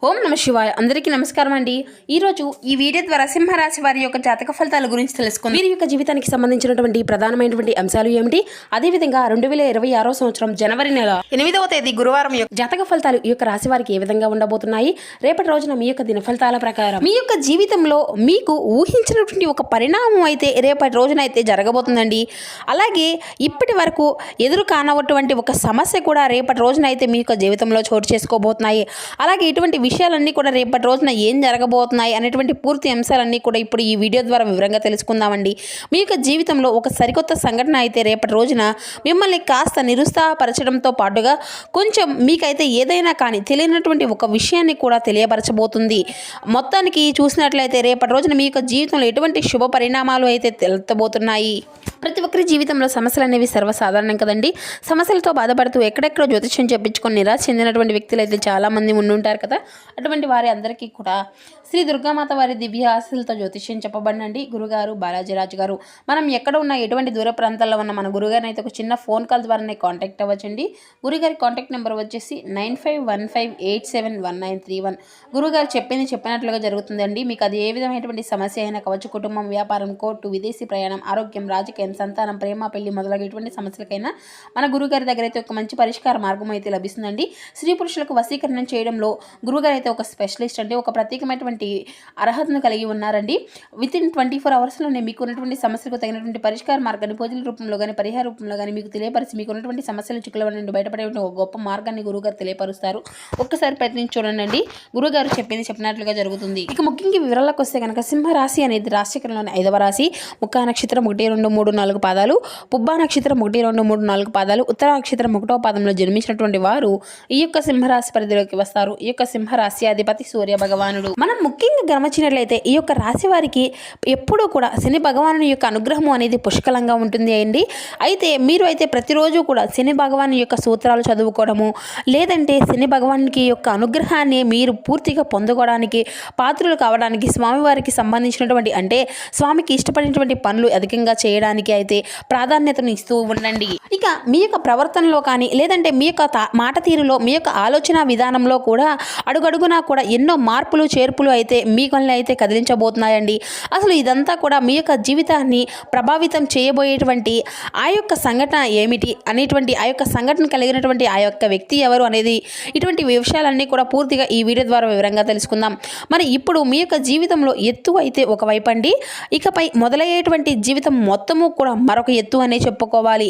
ఓం నమ శివాయ. అందరికీ నమస్కారం అండి. ఈరోజు ఈ వీడియో ద్వారా సింహరాశి వారి యొక్క జాతక ఫలితాల గురించి తెలుసుకుందాం. వీరి యొక్క జీవితానికి సంబంధించినటువంటి ప్రధానమైనటువంటి అంశాలు ఏమిటి, అదేవిధంగా 2026 సంవత్సరం జనవరి నెల 8వ తేదీ గురువారం యొక్క జాతక ఫలితాలు ఈ యొక్క రాశి వారికి ఏ విధంగా ఉండబోతున్నాయి, రేపటి రోజున మీ యొక్క దిన ఫలితాల ప్రకారం మీ యొక్క జీవితంలో మీకు ఊహించినటువంటి ఒక పరిణామం అయితే రేపటి రోజున అయితే జరగబోతుందండి. అలాగే ఇప్పటి వరకు ఎదురు కానటువంటి ఒక సమస్య కూడా రేపటి రోజున అయితే మీ యొక్క జీవితంలో చోటు చేసుకోబోతున్నాయి. అలాగే ఇటువంటి విషయాలన్నీ కూడా రేపటి రోజున ఏం జరగబోతున్నాయి అనేటువంటి పూర్తి అంశాలన్నీ కూడా ఇప్పుడు ఈ వీడియో ద్వారా వివరంగా తెలుసుకుందామండి. మీ యొక్క జీవితంలో ఒక సరికొత్త సంఘటన అయితే రేపటి రోజున మిమ్మల్ని కాస్త నిరుత్సాహపరచడంతో పాటుగా కొంచెం మీకైతే ఏదైనా కానీ తెలియనటువంటి ఒక విషయాన్ని కూడా తెలియపరచబోతుంది. మొత్తానికి చూసినట్లయితే రేపటి రోజున మీ యొక్క జీవితంలో ఎటువంటి శుభ పరిణామాలు అయితే తెలుతబోతున్నాయి. ప్రతి ఒక్కరి జీవితంలో సమస్యలు అనేవి సర్వసాధారణం కదండి. సమస్యలతో బాధపడుతూ ఎక్కడెక్కడో జ్యోతిష్యం చెప్పించుకొని నిరాశ చెందినటువంటి వ్యక్తులు అయితే చాలామంది ఉండుంటారు కదా. అటువంటి వారి అందరికీ కూడా శ్రీ దుర్గామాత వారి దివ్య ఆశీస్సులతో జ్యోతిష్యం చెప్పబడినండి గురుగారు బాలాజీరాజు గారు. మనం ఎక్కడ ఉన్న ఎటువంటి దూర ప్రాంతాల్లో ఉన్న మన గురుగారిని అయితే ఒక చిన్న ఫోన్ కాల్ ద్వారానే కాంటాక్ట్ అవ్వచ్చండి. గురుగారి కాంటాక్ట్ నెంబర్ వచ్చేసి 9515871931. గురుగారు చెప్పినట్లుగా జరుగుతుందండి. మీకు అది ఏ విధమైనటువంటి సమస్య అయినా కావచ్చు, కుటుంబం, వ్యాపారం, కోర్టు, విదేశీ ప్రయాణం, ఆరోగ్యం, రాజకీయం, సంతానం, ప్రేమ, పెళ్లి మొదలగు ఎటువంటి సమస్యలకైనా మన గురుగారి దగ్గర అయితే ఒక మంచి పరిష్కార మార్గం అయితే లభిస్తుందండి. స్త్రీ పురుషులకు వశీకరణం చేయడంలో గురుగారు అయితే ఒక స్పెషలిస్ట్ అండి. ఒక ప్రత్యేకమైనటువంటి అర్హతను కలిగి ఉన్నారండి. వితిన్ 24 అవర్స్లోనే మీకు ఉన్నటువంటి సమస్యలకు తగినటువంటి పరిష్కార మార్గాన్ని పూజల రూపంలో కానీ పరిహార రూపంలో కానీ మీకు తెలియపరిచి మీకు ఉన్నటువంటి సమస్యలు చిక్కుల నుండి బయటపడే ఒక గొప్ప మార్గాన్ని గురుగారు తెలియపరుస్తారు. ఒక్కసారి ప్రయత్నించి చూడండి. గురుగారు చెప్పినట్లుగా జరుగుతుంది. ఇక ముఖ్యంగా వివరాలకు వస్తే కనుక సింహరాశి అనేది రాశిచక్రంలోని 5వ రాశి. ముక్కా నక్షత్రం 1, 2, 3, 4 పాదాలు, పుబ్బా నక్షత్రం 1, 2, 3, 4 పాదాలు, ఉత్తర నక్షత్రం 1వ పాదంలో జన్మించినటువంటి వారు ఈ యొక్క సింహరాశి పరిధిలోకి వస్తారు. ఈ యొక్క సింహరాశి అధిపతి సూర్య భగవానుడు. మనం ముఖ్యంగా గమనించినట్లయితే ఈ యొక్క రాశి వారికి ఎప్పుడూ కూడా శని భగవాను యొక్క అనుగ్రహం అనేది పుష్కలంగా ఉంటుంది అండి. అయితే మీరు అయితే ప్రతిరోజు కూడా శని భగవాను యొక్క సూత్రాలు చదువుకోవడము, లేదంటే శని భగవానికి యొక్క అనుగ్రహాన్ని మీరు పూర్తిగా పొందుకోవడానికి, పాత్రలు కావడానికి, స్వామివారికి సంబంధించినటువంటి అంటే స్వామికి ఇష్టపడినటువంటి పనులు అధికంగా చేయడానికి అయితే ప్రాధాన్యతను ఇస్తూ ఉండండి. ఇక మీ యొక్క ప్రవర్తనలో కానీ లేదంటే మీ యొక్క మాట తీరులో, మీ యొక్క ఆలోచన విధానంలో కూడా అడుగడుగునా కూడా ఎన్నో మార్పులు చేర్పులు అయితే మీకల్ని అయితే కదిలించబోతున్నాయండి. అసలు ఇదంతా కూడా మీ యొక్క జీవితాన్ని ప్రభావితం చేయబోయేటువంటి ఆ యొక్క సంఘటన ఏమిటి అనేటువంటి, ఆ యొక్క సంఘటన కలిగినటువంటి ఆ యొక్క వ్యక్తి ఎవరు అనేది, ఇటువంటి విషయాలన్నీ కూడా పూర్తిగా ఈ వీడియో ద్వారా వివరంగా తెలుసుకుందాం. మరి ఇప్పుడు మీ యొక్క జీవితంలో ఎత్తు అయితే ఒకవైపు అండి, ఇకపై మొదలయ్యేటువంటి జీవితం మొత్తము కూడా మరొక ఎత్తు అనే చెప్పుకోవాలి.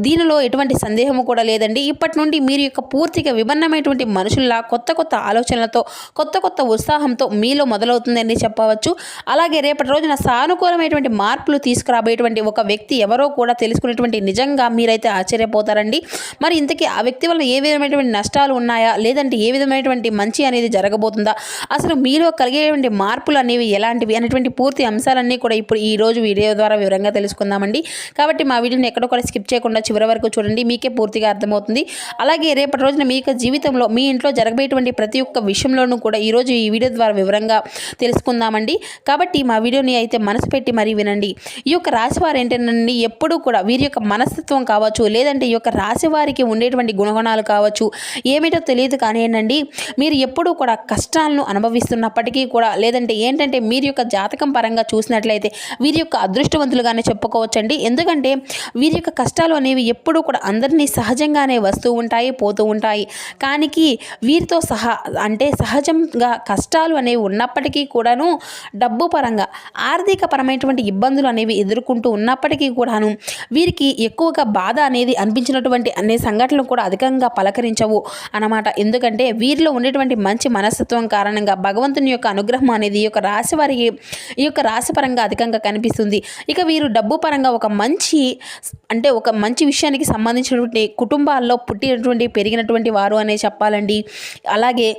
దీనిలో ఎటువంటి సందేహము కూడా లేదండి. ఇప్పటి నుండి మీరు యొక్క పూర్తిగా విభిన్నమైనటువంటి మనుషుల్లా కొత్త కొత్త ఆలోచనలతో, కొత్త కొత్త ఉత్సాహంతో మీలో మొదలవుతుందని చెప్పవచ్చు. అలాగే రేపటి రోజున సానుకూలమైనటువంటి మార్పులు తీసుకురాబోయేటువంటి ఒక వ్యక్తి ఎవరో కూడా తెలుసుకునేటువంటి నిజంగా మీరైతే ఆశ్చర్యపోతారండి. మరి ఇంతకీ ఆ వ్యక్తి వల్ల ఏ విధమైనటువంటి నష్టాలు ఉన్నాయా, లేదంటే ఏ విధమైనటువంటి మంచి అనేది జరగబోతుందా, అసలు మీలో కలిగేటువంటి మార్పులు అనేవి ఎలాంటివి అనేటువంటి పూర్తి అంశాలన్నీ కూడా ఇప్పుడు ఈ రోజు వీడియో ద్వారా వివరంగా తెలుసుకుందామండి. కాబట్టి మా వీడియోని ఎక్కడో కూడా స్కిప్ చేయకుండా చివరి వరకు చూడండి, మీకే పూర్తిగా అర్థమవుతుంది. అలాగే రేపటి రోజున మీ యొక్క జీవితంలో మీ ఇంట్లో జరగబోయేటువంటి ప్రతి ఒక్క విషయంలోనూ కూడా ఈరోజు ఈ వీడియో ద్వారా వివరంగా తెలుసుకుందామండి. కాబట్టి మా వీడియోని అయితే మనసు పెట్టి మరీ వినండి. ఈ యొక్క రాశి వారు ఏంటంటే ఎప్పుడూ కూడా వీరి యొక్క మనస్తత్వం కావచ్చు, లేదంటే ఈ యొక్క రాశి వారికి ఉండేటువంటి గుణగణాలు కావచ్చు, ఏమిటో తెలియదు కానీ ఏంటండి, మీరు ఎప్పుడూ కూడా కష్టాలను అనుభవిస్తున్నప్పటికీ కూడా, లేదంటే ఏంటంటే మీరు యొక్క జాతకం పరంగా చూసినట్లయితే వీరి యొక్క అదృష్టవంతులుగానే చెప్పుకోవచ్చండి. ఎందుకంటే వీరి యొక్క కష్టాలు అనేవి ఎప్పుడూ కూడా అందరినీ సహజంగానే వస్తూ ఉంటాయి, పోతూ ఉంటాయి. కానీ వీరితో అంటే సహజంగా కష్టాలు అనేవి ఉన్నప్పటికీ కూడాను, డబ్బు పరంగా ఆర్థిక పరమైనటువంటి ఇబ్బందులు అనేవి ఎదుర్కొంటూ ఉన్నప్పటికీ కూడాను వీరికి ఎక్కువగా బాధ అనేది అనిపించినటువంటి అనే సంఘటనలు కూడా అధికంగా పలకరించవు అన్నమాట. ఎందుకంటే వీరిలో ఉండేటువంటి మంచి మనస్తత్వం కారణంగా భగవంతుని యొక్క అనుగ్రహం అనేది ఈ యొక్క రాశి వారికి ఈ యొక్క రాశి పరంగా అధికంగా కనిపిస్తుంది. ఇక వీరు డబ్బు పరంగా ఒక మంచి విషయానికి సంబంధించినటువంటి కుటుంబాల్లో పుట్టినటువంటి పెరిగినటువంటి వారు అనే చెప్పాలండి. అలాగే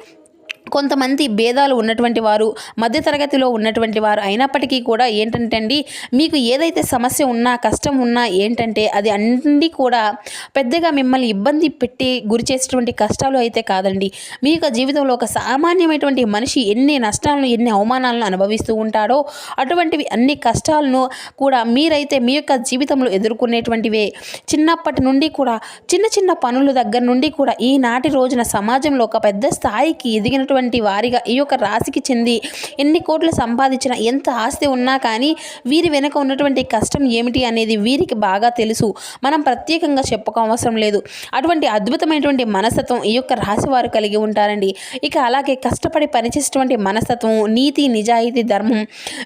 కొంతమంది భేదాలు ఉన్నటువంటి వారు, మధ్యతరగతిలో ఉన్నటువంటి వారు అయినప్పటికీ కూడా ఏంటంటే అండి, మీకు ఏదైతే సమస్య ఉన్నా, కష్టం ఉన్నా ఏంటంటే అది అన్నీ కూడా పెద్దగా మిమ్మల్ని ఇబ్బంది పెట్టి గురి చేసేటువంటి కష్టాలు అయితే కాదండి. మీ యొక్క జీవితంలో ఒక సామాన్యమైనటువంటి మనిషి ఎన్ని నష్టాలను, ఎన్ని అవమానాలను అనుభవిస్తూ ఉంటాడో అటువంటివి అన్ని కష్టాలను కూడా మీరైతే మీ యొక్క జీవితంలో ఎదుర్కొనేటువంటివే. చిన్నప్పటి నుండి కూడా చిన్న చిన్న పనుల దగ్గర నుండి కూడా ఈనాటి రోజున సమాజంలో ఒక పెద్ద స్థాయికి ఎదిగినటువంటి ఉన్నటువంటి వారిగా ఈ యొక్క రాశికి చెంది ఎన్ని కోట్లు సంపాదించినా, ఎంత ఆస్తి ఉన్నా కానీ వీరి వెనుక ఉన్నటువంటి కష్టం ఏమిటి అనేది వీరికి బాగా తెలుసు. మనం ప్రత్యేకంగా చెప్పుకోవసరం లేదు. అటువంటి అద్భుతమైనటువంటి మనస్తత్వం ఈ యొక్క రాశి వారు కలిగి ఉంటారండి. ఇక అలాగే కష్టపడి పనిచేసేటువంటి మనస్తత్వం, నీతి, నిజాయితీ, ధర్మం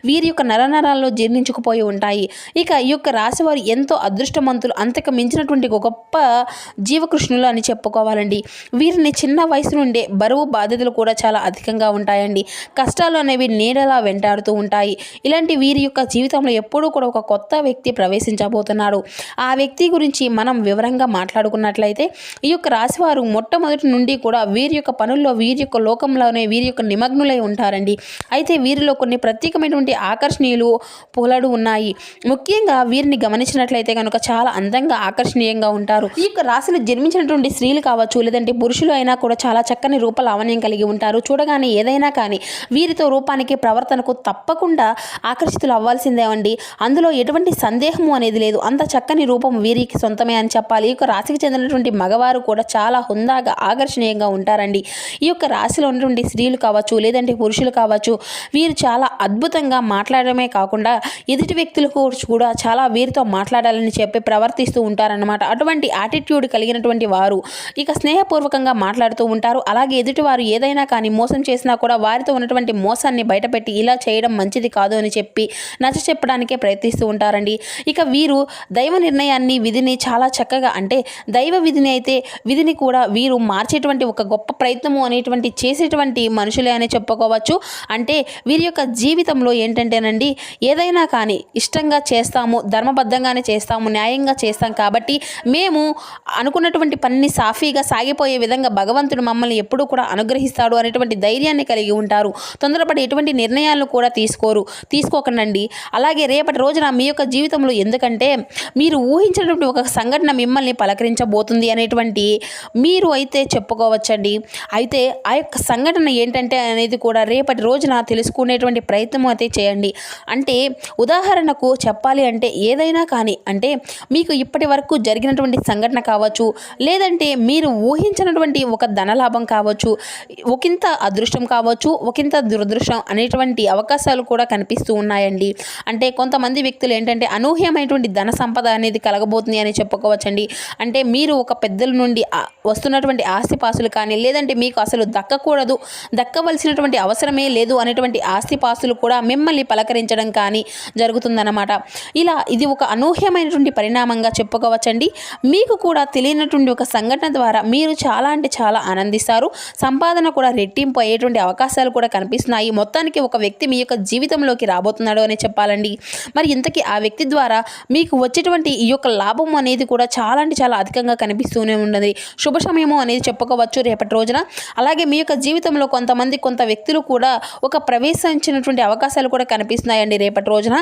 వీరి యొక్క నరనరాల్లో జీర్ణించుకుపోయి ఉంటాయి. ఇక ఈ యొక్క రాశి వారు ఎంతో అదృష్టవంతులు, అంతకు మించినటువంటి గొప్ప జీవకృష్ణులు అని చెప్పుకోవాలండి. వీరిని చిన్న వయసు నుండే బరువు బాధ్యతలు కూడా చాలా అధికంగా ఉంటాయండి. కష్టాలు అనేవి నీడలా వెంటాడుతూ ఉంటాయి. ఇలాంటి వీరి యొక్క జీవితంలో ఎప్పుడూ కూడా ఒక కొత్త వ్యక్తి ప్రవేశించబోతున్నాడు. ఆ వ్యక్తి గురించి మనం వివరంగా మాట్లాడుకున్నట్లయితే ఈ యొక్క రాశివారు మొట్టమొదటి నుండి కూడా వీరి యొక్క పనుల్లో, వీరి యొక్క లోకంలోనే వీరి యొక్క నిమగ్నులై ఉంటారండి. అయితే వీరిలో కొన్ని ప్రత్యేకమైనటువంటి ఆకర్షణీయులు పొలడు ఉన్నాయి. ముఖ్యంగా వీరిని గమనించినట్లయితే కనుక చాలా అందంగా, ఆకర్షణీయంగా ఉంటారు. ఈ యొక్క రాశిలో జన్మించినటువంటి స్త్రీలు కావచ్చు, లేదంటే పురుషులు అయినా కూడా చాలా చక్కని రూప లావణ్యం కలిగి ఉంటారు. చూడగానే ఏదైనా కానీ వీరితో రూపానికి, ప్రవర్తనకు తప్పకుండా ఆకర్షితులు అవ్వాల్సిందే అండి. అందులో ఎటువంటి సందేహము అనేది లేదు. అంత చక్కని రూపం వీరికి సొంతమే అని చెప్పాలి. ఈ యొక్క రాశికి చెందినటువంటి మగవారు కూడా చాలా హుందాగా, ఆకర్షణీయంగా ఉంటారండి. ఈ యొక్క రాశిలో ఉన్నటువంటి స్త్రీలు కావచ్చు, లేదంటే పురుషులు కావచ్చు, వీరు చాలా అద్భుతంగా మాట్లాడమే కాకుండా ఎదుటి వ్యక్తులకు కూడా చాలా వీరితో మాట్లాడాలని చెప్పి ప్రవర్తిస్తూ ఉంటారన్నమాట. అటువంటి యాటిట్యూడ్ కలిగినటువంటి వారు ఇక స్నేహపూర్వకంగా మాట్లాడుతూ ఉంటారు. అలాగే ఎదుటివారు ఏదైనా కానీ మోసం చేసినా కూడా వారితో ఉన్నటువంటి మోసాన్ని బయటపెట్టి ఇలా చేయడం మంచిది కాదు అని చెప్పి నచ్చ చెప్పడానికే ప్రయత్నిస్తూ ఉంటారండి. ఇక వీరు దైవ నిర్ణయాన్ని, విధిని చాలా చక్కగా, అంటే దైవ విధిని అయితే విధిని కూడా వీరు మార్చేటువంటి ఒక గొప్ప ప్రయత్నము అనేటువంటి చేసేటువంటి మనుషులే అని చెప్పుకోవచ్చు. అంటే వీరి యొక్క జీవితంలో ఏంటంటేనండి, ఏదైనా కానీ ఇష్టంగా చేస్తాము, ధర్మబద్ధంగానే చేస్తాము, న్యాయంగా చేస్తాం కాబట్టి మేము అనుకున్నటువంటి పనిని సాఫీగా సాగిపోయే విధంగా భగవంతుడు మమ్మల్ని ఎప్పుడూ కూడా అనుగ్రహిస్తాడు అనేటువంటి ధైర్యాన్ని కలిగి ఉంటారు. తొందరపడి ఎటువంటి నిర్ణయాలను కూడా తీసుకోకండి. అలాగే రేపటి రోజున మీ యొక్క జీవితంలో, ఎందుకంటే మీరు ఊహించినటువంటి ఒక సంఘటన మిమ్మల్ని పలకరించబోతుంది అనేటువంటి మీరు అయితే చెప్పుకోవచ్చండి. అయితే ఆ యొక్క సంఘటన ఏంటంటే అనేది కూడా రేపటి రోజున తెలుసుకునేటువంటి ప్రయత్నం అయితే చేయండి. అంటే ఉదాహరణకు చెప్పాలి అంటే ఏదైనా కానీ, అంటే మీకు ఇప్పటి వరకు జరిగినటువంటి సంఘటన కావచ్చు, లేదంటే మీరు ఊహించినటువంటి ఒక ధనలాభం కావచ్చు, ఒకంత అదృష్టం కావచ్చు, ఒకంత దురదృష్టం అనేటువంటి అవకాశాలు కూడా కనిపిస్తూ ఉన్నాయండి. అంటే కొంతమంది వ్యక్తులు ఏంటంటే అనూహ్యమైనటువంటి ధన సంపద అనేది కలగబోతుంది అని చెప్పుకోవచ్చండి. అంటే మీరు ఒక పెద్దల నుండి వస్తున్నటువంటి ఆస్తిపాస్తులు కానీ, లేదంటే మీకు అసలు దక్కవలసినటువంటి అవసరమే లేదు అనేటువంటి ఆస్తిపాస్తులు కూడా మిమ్మల్ని పలకరించడం కానీ జరుగుతుందన్నమాట. ఇలా ఇది ఒక అనూహ్యమైనటువంటి పరిణామంగా చెప్పుకోవచ్చండి. మీకు కూడా తెలియనటువంటి ఒక సంఘటన ద్వారా మీరు చాలా అంటే చాలా ఆనందిస్తారు. సంపాదన కూడా రెట్టింపు అయ్యేటువంటి అవకాశాలు కూడా కనిపిస్తున్నాయి. మొత్తానికి ఒక వ్యక్తి మీ యొక్క జీవితంలోకి రాబోతున్నాడు అని చెప్పాలండి. మరి ఇంతకీ ఆ వ్యక్తి ద్వారా మీకు వచ్చేటువంటి ఈ యొక్క లాభం అనేది కూడా చాలా అంటే చాలా అధికంగా కనిపిస్తూనే ఉన్నది. శుభ సమయము అనేది చెప్పుకోవచ్చు రేపటి రోజున. అలాగే మీ యొక్క జీవితంలో కొంత వ్యక్తులు కూడా ఒక ప్రవేశించినటువంటి అవకాశాలు కూడా కనిపిస్తున్నాయండి రేపటి రోజున.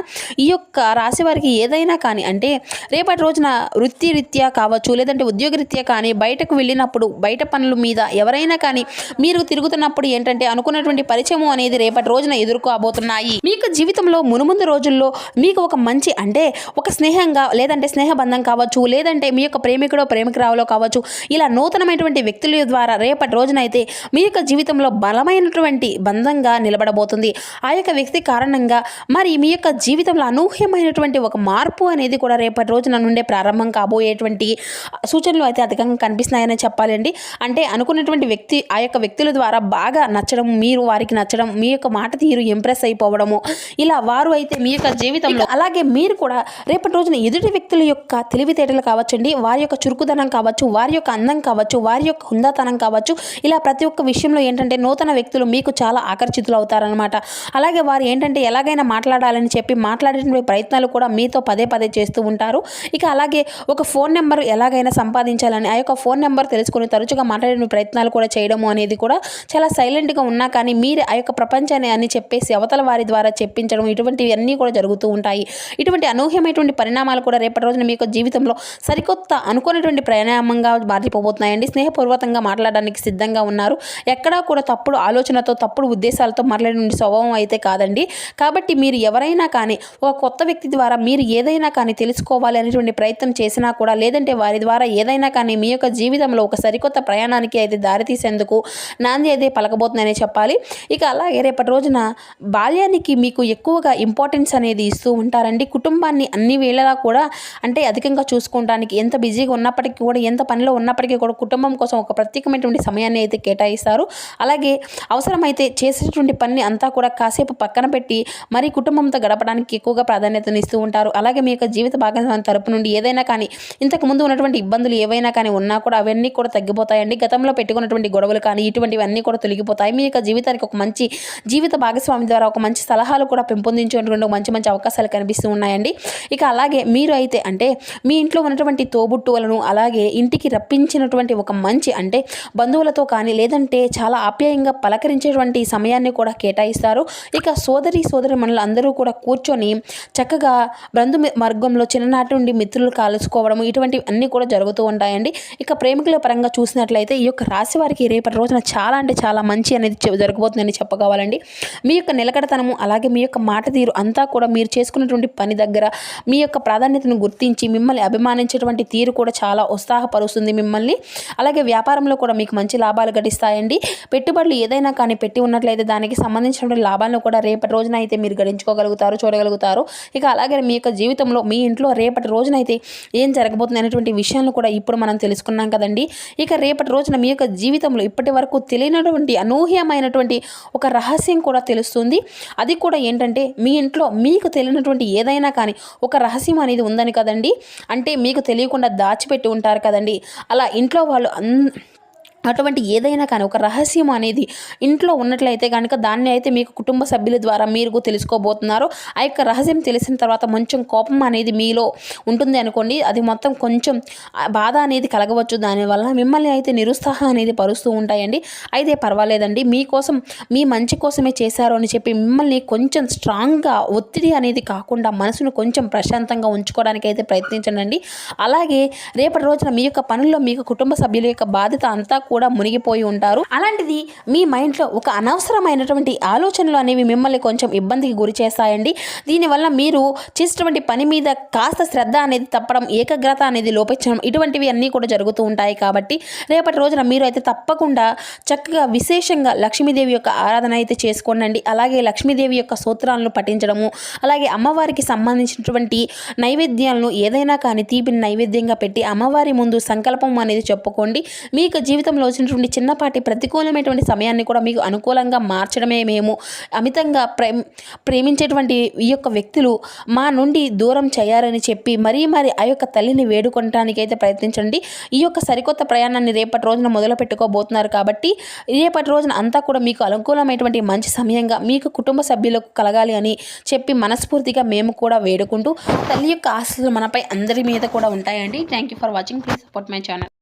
ఈ యొక్క రాశి వారికి ఏదైనా కానీ, అంటే రేపటి రోజున వృత్తిరీత్యా కావచ్చు, లేదంటే ఉద్యోగరీత్యా కానీ బయటకు వెళ్ళినప్పుడు, బయట పనుల మీద ఎవరైనా కానీ మీరు తిరుగుతున్నప్పుడు ఏంటంటే అనుకున్నటువంటి పరిచయం అనేది రేపటి రోజున ఎదుర్కోబోతున్నాయి. మీకు జీవితంలో మునుముందు రోజుల్లో మీకు ఒక మంచి, అంటే ఒక స్నేహంగా, లేదంటే స్నేహబంధం కావచ్చు, లేదంటే మీ యొక్క ప్రేమికుడో ప్రేమికురావులో కావచ్చు, ఇలా నూతనమైనటువంటి వ్యక్తుల ద్వారా రేపటి రోజున అయితే మీ యొక్క జీవితంలో బలమైనటువంటి బంధంగా నిలబడబోతుంది. ఆ యొక్క వ్యక్తి కారణంగా మరి మీ యొక్క జీవితంలో అనూహ్యమైనటువంటి ఒక మార్పు అనేది కూడా రేపటి రోజున నుండే ప్రారంభం కాబోయేటువంటి సూచనలు అయితే అధికంగా కనిపిస్తున్నాయని చెప్పాలండి. అంటే అనుకున్నటువంటి వ్యక్తి, ఆ యొక్క వ్యక్తుల ద్వారా బాగా నచ్చడం, మీరు వారికి నచ్చడం, మీ యొక్క మాట తీరు ఇంప్రెస్ అయిపోవడము, ఇలా వారు అయితే మీ యొక్క జీవితంలో, అలాగే మీరు కూడా రేపటి రోజున ఎదుటి వ్యక్తుల యొక్క తెలివితేటలు కావచ్చండి, వారి యొక్క చురుకుదనం కావచ్చు, వారి యొక్క అందం కావచ్చు, వారి యొక్క హుందాతనం కావచ్చు, ఇలా ప్రతి ఒక్క విషయంలో ఏంటంటే నూతన వ్యక్తులు మీకు చాలా ఆకర్షితులు అవుతారనమాట. అలాగే వారు ఏంటంటే ఎలాగైనా మాట్లాడాలని చెప్పి మాట్లాడేటువంటి ప్రయత్నాలు కూడా మీతో పదే చేస్తూ ఉంటారు. ఇక అలాగే ఒక ఫోన్ నెంబర్ ఎలాగైనా సంపాదించాలని ఆ యొక్క ఫోన్ నెంబర్ తెలుసుకొని తరచుగా మాట్లాడే ప్రయత్నాలు కూడా చేయడము అనేది కూడా చాలా సైలెంట్గా ఉన్నా కానీ మీరు ఆ యొక్క ప్రపంచాన్ని అని చెప్పేసి అవతల వారి ద్వారా చెప్పించడం, ఇటువంటివి అన్నీ కూడా జరుగుతూ ఉంటాయి. ఇటువంటి అనూహ్యమైనటువంటి పరిణామాలు కూడా రేపటి రోజున మీ యొక్క జీవితంలో సరికొత్త అనుకునేటువంటి పరిణామంగా మారిపోబోతున్నాయండి. స్నేహపూర్వకంగా మాట్లాడడానికి సిద్ధంగా ఉన్నారు. ఎక్కడా కూడా తప్పుడు ఆలోచనతో, తప్పుడు ఉద్దేశాలతో మాట్లాడే స్వభావం అయితే కాదండి. కాబట్టి మీరు ఎవరైనా కానీ ఒక కొత్త వ్యక్తి ద్వారా మీరు ఏదైనా కానీ తెలుసుకోవాలి అనేటువంటి ప్రయత్నం చేసినా కూడా, లేదంటే వారి ద్వారా ఏదైనా కానీ మీ యొక్క జీవితంలో ఒక సరికొత్త ప్రయాణానికి అయితే దారితీసేందుకు నాంది అయితే పలకబోతుందనే చెప్పాలి. ఇక అలాగే రేపటి రోజున బాల్యానికి మీకు ఎక్కువగా ఇంపార్టెన్స్ అనేది ఇస్తూ ఉంటారండి. కుటుంబాన్ని అన్ని వేళలా కూడా అంటే అధికంగా చూసుకోవడానికి ఎంత బిజీగా ఉన్నప్పటికీ కూడా, ఎంత పనిలో ఉన్నప్పటికీ కూడా కుటుంబం కోసం ఒక ప్రత్యేకమైనటువంటి సమయాన్ని అయితే కేటాయిస్తారు. అలాగే అవసరమైతే చేసేటువంటి పని అంతా కూడా కాసేపు పక్కన పెట్టి మరి కుటుంబంతో గడపడానికి ఎక్కువగా ప్రాధాన్యతను ఇస్తూ ఉంటారు. అలాగే మీ యొక్క జీవిత భాగస్వామి తరపు నుండి ఏదైనా కానీ ఇంతకు ముందు ఉన్నటువంటి ఇబ్బందులు ఏవైనా కానీ ఉన్నా కూడా అవన్నీ కూడా తగ్గిపోతాయండి. గతంలో పెట్టుకున్నటువంటి గొడవలు కానీ ఇటువంటివన్నీ కూడా తొలగిపోతాయి. మీ యొక్క జీవితానికి ఒక మంచి జీవిత భాగస్వామి ద్వారా ఒక మంచి సలహాలు కూడా పెంపొందించేటువంటి మంచి మంచి అవకాశాలు కనిపిస్తూ ఉన్నాయండి. ఇక అలాగే మీరు అయితే అంటే మీ ఇంట్లో ఉన్నటువంటి తోబుట్టువులను అలాగే ఇంటికి రప్పించినటువంటి ఒక మంచి అంటే బంధువులతో కానీ లేదంటే చాలా ఆప్యాయంగా పలకరించేటువంటి సమయాన్ని కూడా కేటాయిస్తారు. ఇక సోదరిమణులు అందరూ కూడా కూర్చొని చక్కగా బంధు మార్గంలో చిన్ననాటి నుండి మిత్రులు కలుసుకోవడం ఇటువంటివి అన్నీ కూడా జరుగుతూ ఉంటాయండి. ఇక ప్రేమికుల పరంగా చూసినట్లయితే ఈ యొక్క రాశి వారికి రేపటి రోజున చాలా అంటే చాలా మంచి అనేది జరగబోతుందని చెప్పగవాలండి. మీ యొక్క నిలకడతనము అలాగే మీ యొక్క మాట తీరు అంతా కూడా మీరు చేసుకున్నటువంటి పని దగ్గర మీ యొక్క ప్రాధాన్యతను గుర్తించి మిమ్మల్ని అభిమానించేటువంటి తీరు కూడా చాలా ఉత్సాహపరుస్తుంది మిమ్మల్ని. అలాగే వ్యాపారంలో కూడా మీకు మంచి లాభాలు గడిస్తాయండి. పెట్టుబడులు ఏదైనా కానీ పెట్టి ఉన్నట్లయితే దానికి సంబంధించినటువంటి లాభాలను కూడా రేపటి రోజున అయితే మీరు గడించుకోగలుగుతారు, చూడగలుగుతారు. ఇక అలాగే మీ యొక్క జీవితంలో మీ ఇంట్లో రేపటి రోజున అయితే ఏం జరగబోతుంది అనేటువంటి విషయాలను కూడా ఇప్పుడు మనం తెలుసుకున్నాం కదండి. ఇక రేపటి రోజున మీ యొక్క జీవితంలో ఇప్పటి వరకు తెలియనటువంటి అనూహ్యమైనటువంటి ఒక రహస్యం కూడా తెలుస్తుంది. అది కూడా ఏంటంటే మీ ఇంట్లో మీకు తెలియనటువంటి ఏదైనా కానీ ఒక రహస్యం అనేది ఉందని కదండి. అంటే మీకు తెలియకుండా దాచిపెట్టి ఉంటారు కదండి. అలా ఇంట్లో వాళ్ళు అటువంటి ఏదైనా కానీ ఒక రహస్యం అనేది ఇంట్లో ఉన్నట్లయితే కనుక దాన్ని అయితే మీకు కుటుంబ సభ్యుల ద్వారా మీరు తెలుసుకోబోతున్నారు. ఆ యొక్క రహస్యం తెలిసిన తర్వాత కొంచెం కోపం అనేది మీలో ఉంటుంది అనుకోండి. అది మొత్తం కొంచెం బాధ అనేది కలగవచ్చు. దానివల్ల మిమ్మల్ని అయితే నిరుత్సాహం అనేది పరుస్తూ ఉంటాయండి. అయితే పర్వాలేదండి, మీకోసం మీ మంచి కోసమే చేశారు అని చెప్పి మిమ్మల్ని కొంచెం స్ట్రాంగ్గా ఒత్తిడి అనేది కాకుండా మనసును కొంచెం ప్రశాంతంగా ఉంచుకోవడానికి అయితే ప్రయత్నించండి. అలాగే రేపటి రోజున మీ యొక్క పనుల్లో మీకు కుటుంబ సభ్యుల యొక్క బాధ్యత అంతా కూడా మునిగిపోయి ఉంటారు. అలాంటిది మీ మైండ్లో ఒక అనవసరమైనటువంటి ఆలోచనలు అనేవి మిమ్మల్ని కొంచెం ఇబ్బందికి గురి చేస్తాయండి. దీనివల్ల మీరు చేసేటువంటి పని మీద కాస్త శ్రద్ధ అనేది తప్పడం, ఏకాగ్రత అనేది లోపించడం ఇటువంటివి అన్నీ కూడా జరుగుతూ ఉంటాయి. కాబట్టి రేపటి రోజున మీరు అయితే తప్పకుండా చక్కగా విశేషంగా లక్ష్మీదేవి యొక్క ఆరాధన అయితే చేసుకోండి. అలాగే లక్ష్మీదేవి యొక్క స్తోత్రాలను పఠించడము, అలాగే అమ్మవారికి సంబంధించినటువంటి నైవేద్యాలను ఏదైనా కానీ తీపిని నైవేద్యంగా పెట్టి అమ్మవారి ముందు సంకల్పం అనేది చెప్పుకోండి. మీకు జీవితంలో వచ్చినటువంటి చిన్నపాటి ప్రతికూలమైనటువంటి సమయాన్ని కూడా మీకు అనుకూలంగా మార్చడమే మేము అమితంగా ప్రేమించేటువంటి ఈ యొక్క వ్యక్తులు మా నుండి దూరం చేయాలని చెప్పి మరీ ఆ యొక్క తల్లిని వేడుకోవడానికి అయితే ప్రయత్నించండి. ఈ యొక్క సరికొత్త ప్రయాణాన్ని రేపటి రోజున మొదలు పెట్టుకోబోతున్నారు. కాబట్టి రేపటి రోజున అంతా కూడా మీకు అనుకూలమైనటువంటి మంచి సమయంగా మీకు కుటుంబ సభ్యులకు కలగాలి అని చెప్పి మనస్ఫూర్తిగా మేము కూడా వేడుకుంటూ తల్లి యొక్క ఆశీస్సులు మనపై అందరి మీద కూడా ఉంటాయండి. Thank you for watching. Please support my channel.